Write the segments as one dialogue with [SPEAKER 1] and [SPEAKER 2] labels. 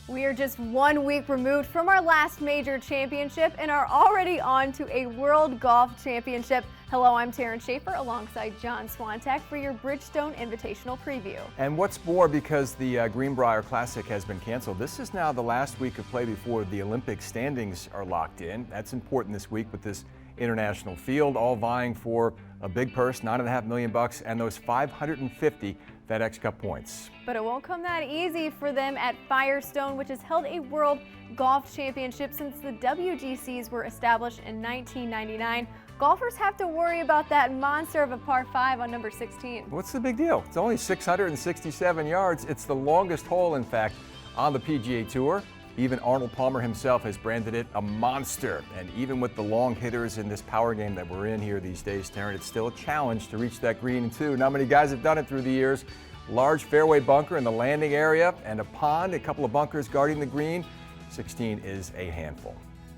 [SPEAKER 1] We are just 1 week removed from our last major championship and are already on to a World Golf Championship. Hello, I'm Teryn Schaefer alongside John Swantek for your Bridgestone Invitational preview.
[SPEAKER 2] And what's more, because the Greenbrier Classic has been canceled, this is now the last week of play before the Olympic standings are locked in. That's important this week with this international field, all vying for a big purse, $9.5 million, and those 550 FedEx Cup points.
[SPEAKER 1] But it won't come that easy for them at Firestone, which has held a World Golf Championship since the WGCs were established in 1999. Golfers have to worry about that monster of a par 5 on number 16.
[SPEAKER 2] What's the big deal? It's only 667 yards. It's the longest hole, in fact, on the PGA Tour. Even Arnold Palmer himself has branded it a monster. And even with the long hitters in this power game that we're in here these days, Teryn, it's still a challenge to reach that green too. Not many guys have done it through the years. Large fairway bunker in the landing area and a pond, a couple of bunkers guarding the green. 16 is a handful.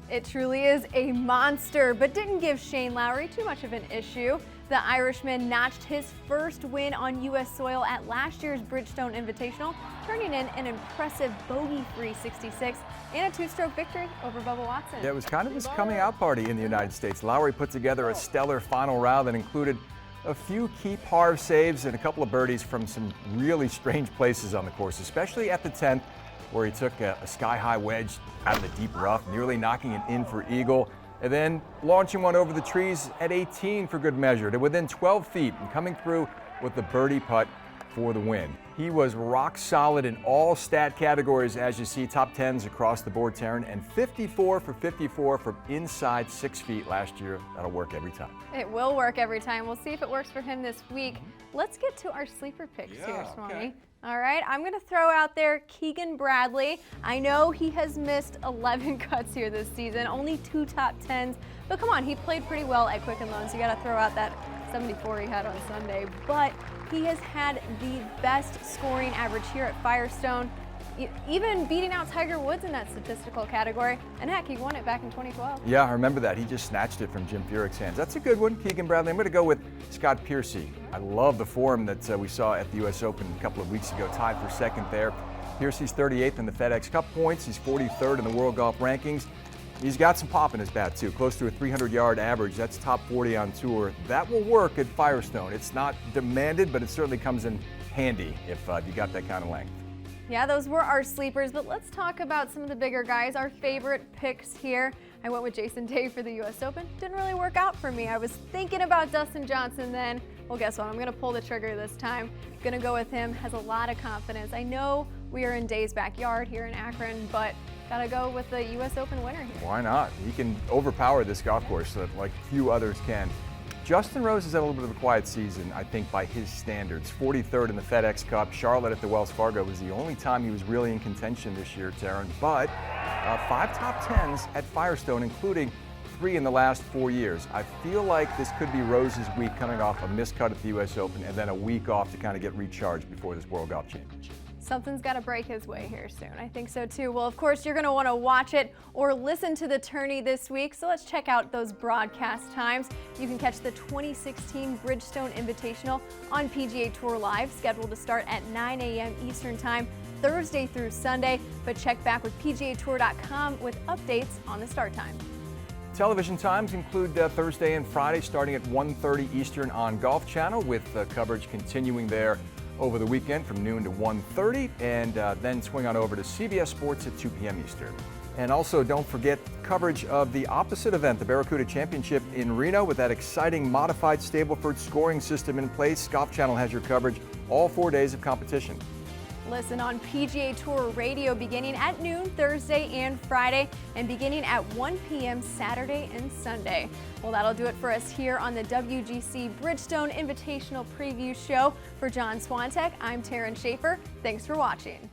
[SPEAKER 1] It truly is a monster, but didn't give Shane Lowry too much of an issue. The Irishman notched his first win on U.S. soil at last year's Bridgestone Invitational, turning in an impressive bogey-free 66 and a two-stroke victory over Bubba Watson.
[SPEAKER 2] Yeah, it was kind of his coming out party in the United States. Lowry put together a stellar final round that included a few key par saves and a couple of birdies from some really strange places on the course, especially at the 10th, where he took a sky-high wedge out of the deep rough, nearly knocking it in for eagle, and then launching one over the trees at 18 for good measure to within 12 feet and coming through with the birdie putt for the win. He was rock solid in all stat categories, as you see, top 10s across the board, Teryn, and 54 for 54 from inside 6 feet last year. That'll work every time.
[SPEAKER 1] It will work every time. We'll see if it works for him this week. Let's get to our sleeper picks here, Swanee.
[SPEAKER 2] Okay.
[SPEAKER 1] All right, I'm going to throw out there Keegan Bradley. I know he has missed 11 cuts here this season, only 2 top 10s, but come on, he played pretty well at Quicken Loans. You got to throw out that 74 he had on Sunday, but he has had the best scoring average here at Firestone, even beating out Tiger Woods in that statistical category, and heck, he won it back in 2012.
[SPEAKER 2] Yeah, I remember that. He just snatched it from Jim Furyk's hands. That's a good one, Keegan Bradley. I'm going to go with Scott Piercy. I love the form that we saw at the U.S. Open a couple of weeks ago, tied for second there. Piercy's 38th in the FedEx Cup points. He's 43rd in the World Golf rankings. He's got some pop in his bat, too, close to a 300-yard average. That's top 40 on tour. That will work at Firestone. It's not demanded, but it certainly comes in handy if you got that kind of length.
[SPEAKER 1] Yeah, those were our sleepers, but let's talk about some of the bigger guys, our favorite picks here. I went with Jason Day for the U.S. Open. Didn't really work out for me. I was thinking about Dustin Johnson then. Well, guess what? I'm going to pull the trigger this time. Going to go with him. Has a lot of confidence. I know we are in Day's backyard here in Akron, but got to go with the U.S. Open winner here.
[SPEAKER 2] Why not? He can overpower this golf course like few others can. Justin Rose has had a little bit of a quiet season, I think, by his standards. 43rd in the FedEx Cup. Charlotte at the Wells Fargo was the only time he was really in contention this year, Teryn. But 5 top 10s at Firestone, including 3 in the last 4 years. I feel like this could be Rose's week, coming off a miscut at the U.S. Open and then a week off to kind of get recharged before this World Golf Championship.
[SPEAKER 1] Something's got to break his way here soon. I think so too. Well, of course, you're going to want to watch it or listen to the tourney this week. So let's check out those broadcast times. You can catch the 2016 Bridgestone Invitational on PGA Tour Live, scheduled to start at 9 a.m. Eastern Time, Thursday through Sunday. But check back with PGATour.com with updates on the start time.
[SPEAKER 2] Television times include Thursday and Friday, starting at 1:30 Eastern on Golf Channel, with coverage continuing there over the weekend from noon to 1:30, and then swing on over to CBS Sports at 2 p.m. Eastern. And also don't forget coverage of the opposite event, the Barracuda Championship in Reno, with that exciting modified Stableford scoring system in place. Golf Channel has your coverage all 4 days of competition.
[SPEAKER 1] Listen on PGA Tour Radio beginning at noon Thursday and Friday, and beginning at 1 p.m. Saturday and Sunday. Well, that'll do it for us here on the WGC Bridgestone Invitational Preview Show. For John Swantek, I'm Teryn Schaefer. Thanks for watching.